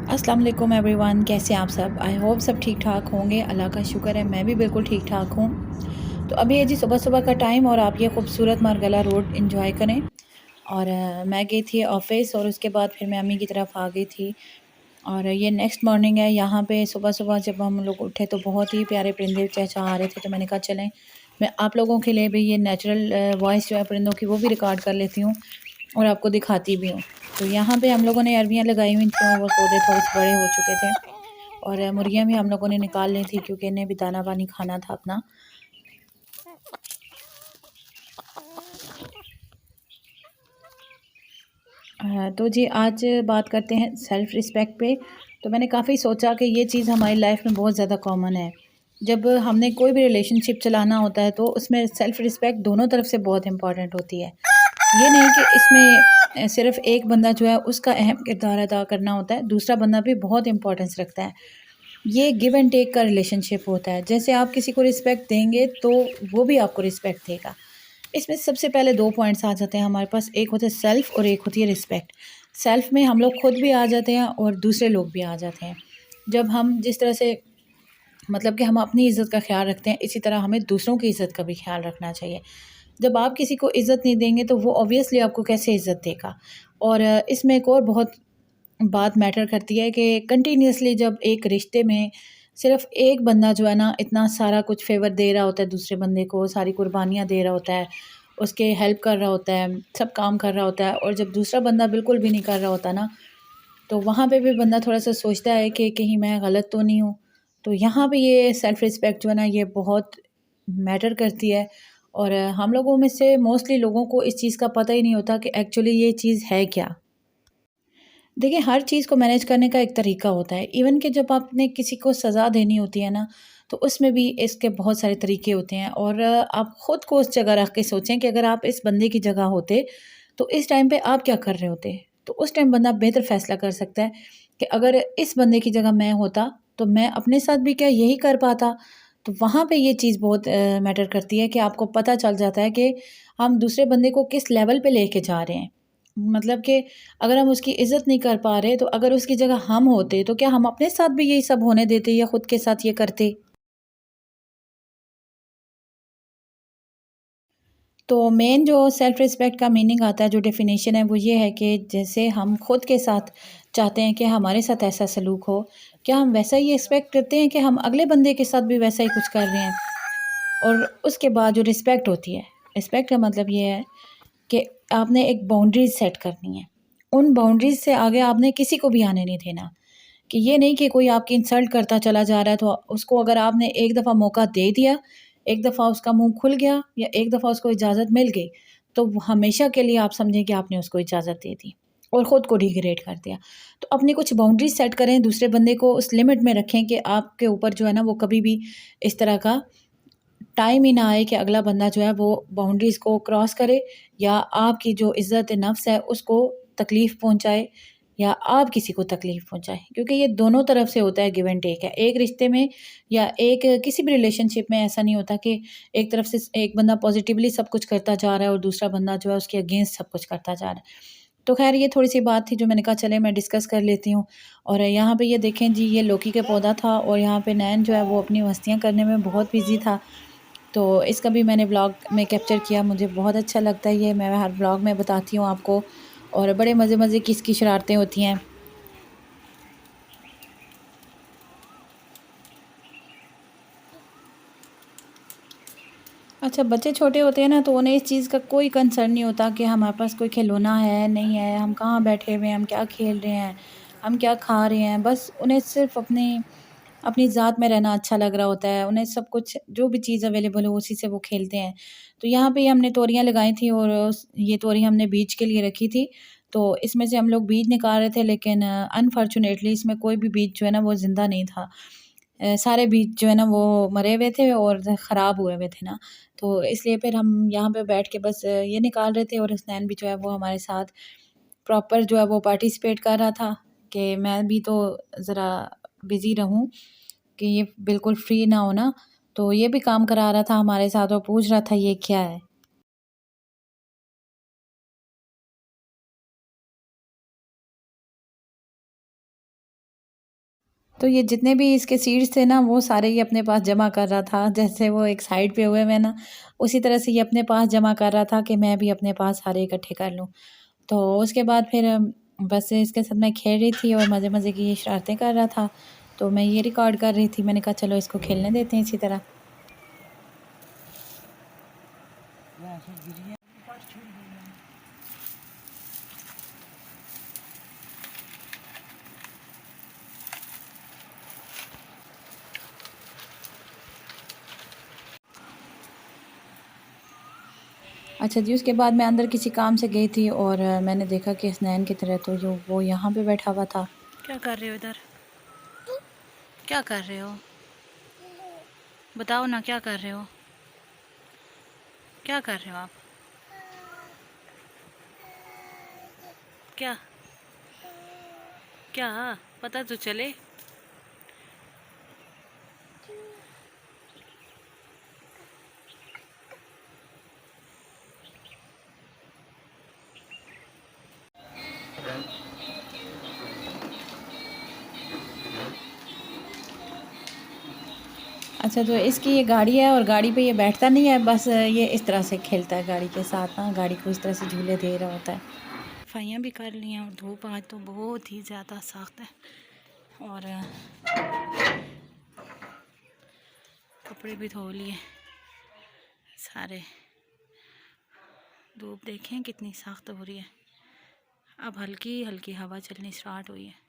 अस्सलाम वालेकुम एवरीवन, कैसे आप सब। आई होप सब ठीक ठाक होंगे। अल्लाह का शुक्र है मैं भी बिल्कुल ठीक ठाक हूँ। तो अभी है जी सुबह सुबह का टाइम और आप ये खूबसूरत मारगला रोड इंजॉय करें। और मैं गई थी ऑफ़िस और उसके बाद फिर मैं अम्मी की तरफ आ गई थी। और ये नेक्स्ट मॉर्निंग है। यहाँ पे सुबह सुबह जब हम लोग उठे तो बहुत ही प्यारे परिंदे चहचहा रहे थे, तो मैंने कहा चलें मैं आप लोगों के लिए भी ये नेचुरल वॉइस जो है परिंदों की वो भी रिकॉर्ड कर लेती हूँ और आपको दिखाती भी हूँ। तो यहाँ पे हम लोगों ने अरबियाँ लगाई हुई थी और वो पौधे थोड़े से बड़े हो चुके थे और मुर्गियाँ भी हम लोगों ने निकाल ली थी क्योंकि इन्हें भी दाना पानी खाना था अपना। तो जी आज बात करते हैं सेल्फ़ रिस्पेक्ट पे। तो मैंने काफ़ी सोचा कि ये चीज़ हमारी लाइफ में बहुत ज़्यादा कॉमन है। जब हमने कोई भी रिलेशनशिप चलाना होता है तो उसमें सेल्फ़ रिस्पेक्ट दोनों तरफ से बहुत इम्पॉर्टेंट होती है। ये नहीं कि इसमें सिर्फ़ एक बंदा जो है उसका अहम किरदार अदा करना होता है, दूसरा बंदा भी बहुत इम्पोर्टेंस रखता है। ये गिव एंड टेक का रिलेशनशिप होता है। जैसे आप किसी को रिस्पेक्ट देंगे तो वो भी आपको रिस्पेक्ट देगा। इसमें सबसे पहले 2 पॉइंट्स आ जाते हैं हमारे पास, एक होता है सेल्फ़ और एक होती है रिस्पेक्ट। सेल्फ़ में हम लोग खुद भी आ जाते हैं और दूसरे लोग भी आ जाते हैं। जब हम जिस तरह से मतलब कि हम अपनी इज़्ज़त का ख़्याल रखते हैं, इसी तरह हमें दूसरों की इज़्ज़त का भी ख़्याल रखना चाहिए। जब आप किसी को इज़्ज़त नहीं देंगे तो वो ऑब्वियसली आपको कैसे इज़्ज़त देगा। और इसमें एक और बहुत बात मैटर करती है कि कंटिन्यूअसली जब एक रिश्ते में सिर्फ़ एक बंदा जो है ना इतना सारा कुछ फ़ेवर दे रहा होता है दूसरे बंदे को, सारी कुर्बानियाँ दे रहा होता है, उसके हेल्प कर रहा होता है, सब काम कर रहा होता है और जब दूसरा बंदा बिल्कुल भी नहीं कर रहा होता ना, तो वहाँ पे भी बंदा थोड़ा-सा सोचता है कि कहीं मैं गलत तो नहीं हूँ। तो यहाँ पे ये सेल्फ़ रिस्पेक्ट जो है ना ये बहुत मैटर करती है। और हम लोगों में से मोस्टली लोगों को इस चीज़ का पता ही नहीं होता कि एक्चुअली ये चीज़ है क्या? देखिए, हर चीज़ को मैनेज करने का एक तरीका होता है। इवन कि जब आपने किसी को सज़ा देनी होती है ना, तो उसमें भी इसके बहुत सारे तरीके होते हैं। और आप खुद को उस जगह रख के सोचें कि अगर आप इस बंदे की जगह होते, तो इस टाइम पे आप क्या कर रहे होते? तो उस टाइम बंदा बेहतर फ़ैसला कर सकता है कि अगर इस बंदे की जगह मैं होता, तो मैं अपने साथ भी क्या यही कर पाता? तो वहाँ पे ये चीज़ बहुत मैटर करती है कि आपको पता चल जाता है कि हम दूसरे बंदे को किस लेवल पे लेके जा रहे हैं। मतलब कि अगर हम उसकी इज़्ज़त नहीं कर पा रहे, तो अगर उसकी जगह हम होते, तो क्या हम अपने साथ भी यही सब होने देते या खुद के साथ ये करते? तो मेन जो सेल्फ़ रिस्पेक्ट का मीनिंग आता है, जो डेफ़िनेशन है, वो ये है कि जैसे हम खुद के साथ चाहते हैं कि हमारे साथ ऐसा सलूक हो, क्या हम वैसा ही एक्सपेक्ट करते हैं कि हम अगले बंदे के साथ भी वैसा ही कुछ कर रहे हैं? और उसके बाद जो रिस्पेक्ट होती है, रिस्पेक्ट का मतलब ये है कि आपने एक बाउंड्रीज़ सेट करनी है। उन बाउंड्रीज़ से आगे आपने किसी को भी आने नहीं देना। कि ये नहीं कि कोई आपकी इंसल्ट करता चला जा रहा है तो उसको अगर आपने एक दफ़ा मौका दे दिया, एक दफ़ा उसका मुँह खुल गया या एक दफ़ा उसको इजाज़त मिल गई, तो वो हमेशा के लिए आप समझें कि आपने उसको इजाज़त दे दी और ख़ुद को डिग्रेड कर दिया। तो अपनी कुछ बाउंड्रीज़ सेट करें, दूसरे बंदे को उस लिमिट में रखें कि आपके ऊपर जो है ना वो कभी भी इस तरह का टाइम ही ना आए कि अगला बंदा जो है वो बाउंड्रीज़ को क्रॉस करे या आपकी जो इज़्ज़त नफ़्स है उसको तकलीफ़ पहुँचाए या आप किसी को तकलीफ़ पहुँचाएँ। क्योंकि ये दोनों तरफ से होता है, गिव एंड टेक है। एक रिश्ते में या एक किसी भी रिलेशनशिप में ऐसा नहीं होता कि एक तरफ से एक बंदा पॉज़िटिवली सब कुछ करता जा रहा है और दूसरा बंदा जो है उसके अगेंस्ट सब कुछ करता जा रहा है। तो ख़ैर ये थोड़ी-सी बात थी जो मैंने कहा चले मैं डिस्कस कर लेती हूँ। और यहाँ पे ये देखें जी, ये लौकी का पौधा था और यहाँ पे नैन जो है वो अपनी मस्तियाँ करने में बहुत बिज़ी था। तो इसका भी मैंने व्लॉग में कैप्चर किया। मुझे बहुत अच्छा लगता है ये, मैं हर व्लॉग में बताती हूँ आपको और बड़े मज़े-मज़े की इसकी शरारतें होती हैं। अच्छा, बच्चे छोटे होते हैं ना तो उन्हें इस चीज़ का कोई कंसर्न नहीं होता कि हमारे पास कोई खिलौना है, नहीं है, हम कहाँ बैठे हुए हैं, हम क्या खेल रहे हैं, हम क्या खा रहे हैं। बस उन्हें सिर्फ़ अपनी अपनी ज़ात में रहना अच्छा लग रहा होता है। उन्हें सब कुछ जो भी चीज़ अवेलेबल हो उसी से वो खेलते हैं। तो यहाँ पे हमने तोरियाँ लगाई थी और उस ये तोरी हमने बीज के लिए रखी थी। तो इसमें से हम लोग बीज निकाल रहे थे, लेकिन अनफॉर्च्यूनेटली इसमें कोई भी बीज जो है ना वो ज़िंदा नहीं था। सारे बीज जो है ना वो मरे हुए थे और ख़राब हुए हुए थे ना। तो इसलिए फिर हम यहाँ पे बैठ के बस ये निकाल रहे थे और हसनैन भी जो है वो हमारे साथ प्रॉपर जो है वो पार्टिसिपेट कर रहा था कि मैं भी तो ज़रा बिज़ी रहूं, कि ये बिल्कुल फ्री ना हो ना। तो ये भी काम करा रहा था हमारे साथ और पूछ रहा था ये क्या है। तो ये जितने भी इसके सीड्स थे ना वो सारे ये अपने पास जमा कर रहा था, जैसे वो एक साइड पे हुए मैं ना, उसी तरह से ये अपने पास जमा कर रहा था कि मैं भी अपने पास सारे इकट्ठे कर लूँ। तो उसके बाद फिर बस इसके साथ मैं खेल रही थी और मज़े मज़े की ये शरारतें कर रहा था। तो मैं ये रिकॉर्ड कर रही थी, मैंने कहा चलो इसको खेलने देते हैं इसी तरह। अच्छा जी, उसके बाद मैं अंदर किसी काम से गई थी और मैंने देखा कि हसनैन की तरह तो जो वो यहाँ पे बैठा हुआ था। क्या कर रहे हो इधर? क्या कर रहे हो? बताओ ना क्या कर रहे हो? क्या कर रहे हो आप? क्या क्या पता तो चले। अच्छा, तो इसकी ये गाड़ी है और गाड़ी पे ये बैठता नहीं है, बस ये इस तरह से खेलता है गाड़ी के साथ ना, गाड़ी को इस तरह से झूले दे रहा होता है। सफाइयाँ भी कर ली हैं और धूप आज तो बहुत ही ज़्यादा सख्त है और कपड़े भी धो लिए सारे। धूप देखें कितनी सख्त हो रही है। अब हल्की हल्की हवा चलनी स्टार्ट हुई है।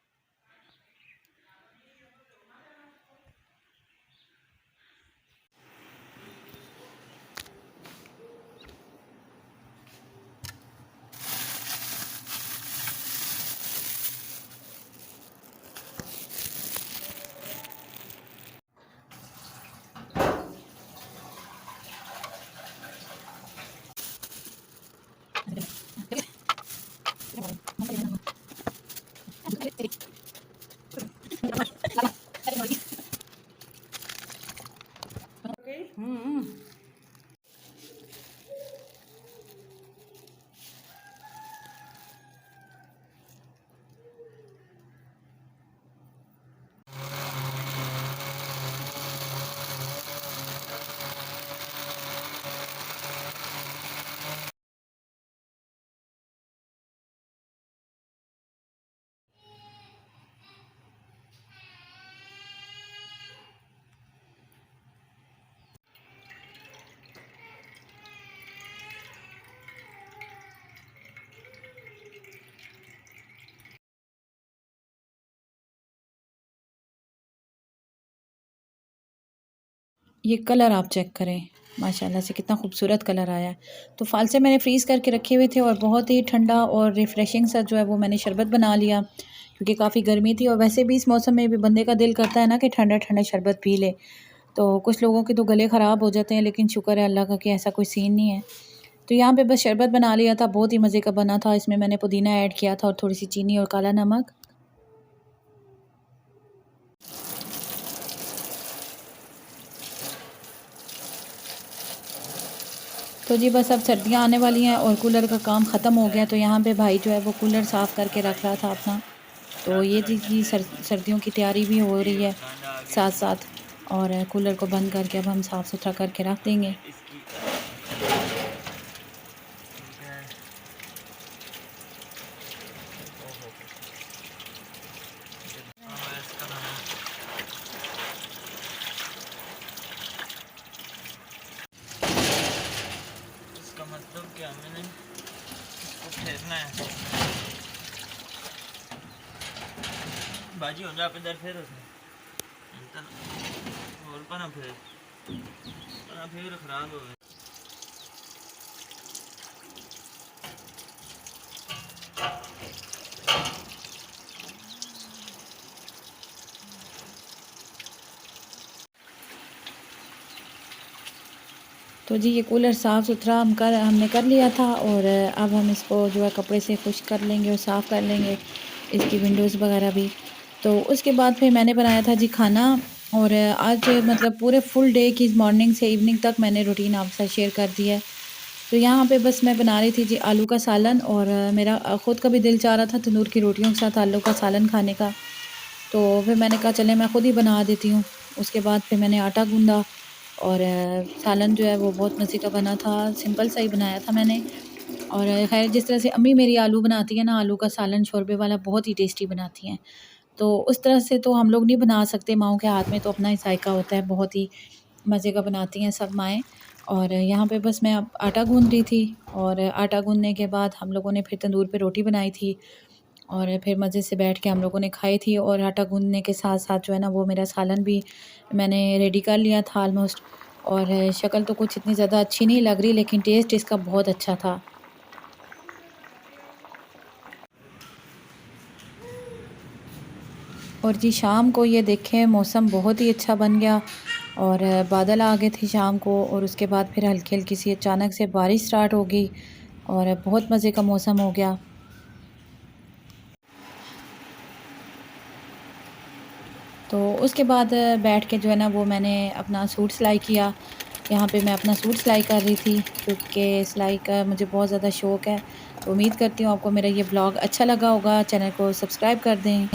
ये कलर आप चेक करें, माशाल्लाह से कितना खूबसूरत कलर आया है। तो फाल से मैंने फ्रीज़ करके रखे हुए थे और बहुत ही ठंडा और रिफ़्रेशिंग सा जो है वो मैंने शरबत बना लिया, क्योंकि काफ़ी गर्मी थी और वैसे भी इस मौसम में भी बंदे का दिल करता है ना कि ठंडा ठंडा शरबत पी ले। तो कुछ लोगों के तो गले ख़राब हो जाते हैं, लेकिन शुक्र है अल्लाह का कि ऐसा कोई सीन नहीं है। तो यहाँ पे बस शरबत बना लिया था, बहुत ही मज़े का बना था। इसमें मैंने पुदीना ऐड किया था और थोड़ी सी चीनी और काला नमक। तो जी बस अब सर्दियाँ आने वाली हैं और कूलर का काम ख़त्म हो गया, तो यहाँ पे भाई जो है वो कूलर साफ़ करके रख रहा था अपना। तो ये जी सर्दियों की तैयारी भी हो रही है साथ साथ, और कूलर को बंद करके अब हम साफ़ सुथरा करके रख देंगे। इसका मतलब क्या, मैंने इसको फेरना है। बाजी हो जा पे दर फेर और पना फिर खराब हो गया। तो तो जी ये कूलर साफ़ सुथरा हमने कर लिया था, और अब हम इसको जो है कपड़े से खुश्क कर लेंगे और साफ़ कर लेंगे इसकी विंडोज़ वगैरह भी। तो उसके बाद फिर मैंने बनाया था जी खाना, और आज मतलब पूरे फुल डे की मॉर्निंग से इवनिंग तक मैंने रूटीन आपके साथ शेयर कर दिया है। तो यहाँ पे बस मैं बना रही थी जी आलू का सालन, और मेरा ख़ुद का भी दिल चाह रहा था तंदूर की रोटियों के साथ आलू का सालन खाने का। तो फिर मैंने कहा चले मैं ख़ुद ही बना देती हूँ। उसके बाद फिर मैंने आटा गूँधा, और सालन जो है वो बहुत मज़े का बना था, सिंपल सा ही बनाया था मैंने। और ख़ैर जिस तरह से अम्मी मेरी आलू बनाती है ना, आलू का सालन शोरबे वाला बहुत ही टेस्टी बनाती हैं। तो उस तरह से तो हम लोग नहीं बना सकते, माँओं के हाथ में तो अपना ही जायका होता है, बहुत ही मज़े का बनाती हैं सब माएँ। और यहाँ पे बस मैं अब आटा गूँध रही थी, और आटा गूँधने के बाद हम लोगों ने फिर तंदूर पे रोटी बनाई थी, और फिर मज़े से बैठ के हम लोगों ने खाई थी। और आटा गूँधने के साथ-साथ जो है ना वो मेरा सालन भी मैंने रेडी कर लिया था ऑलमोस्ट। और शक्ल तो कुछ इतनी ज़्यादा अच्छी नहीं लग रही, लेकिन टेस्ट इसका बहुत अच्छा था। और जी शाम को ये देखें मौसम बहुत ही अच्छा बन गया, और बादल आ गए थे शाम को, और उसके बाद फिर हल्की-हल्की सी अचानक से बारिश स्टार्ट हो गई, और बहुत मज़े का मौसम हो गया। तो उसके बाद बैठ के जो है ना वो मैंने अपना सूट सिलाई किया। यहाँ पे मैं अपना सूट सिलाई कर रही थी, क्योंकि सिलाई का मुझे बहुत ज़्यादा शौक़ है। तो उम्मीद करती हूँ आपको मेरा ये ब्लॉग अच्छा लगा होगा। चैनल को सब्सक्राइब कर दें।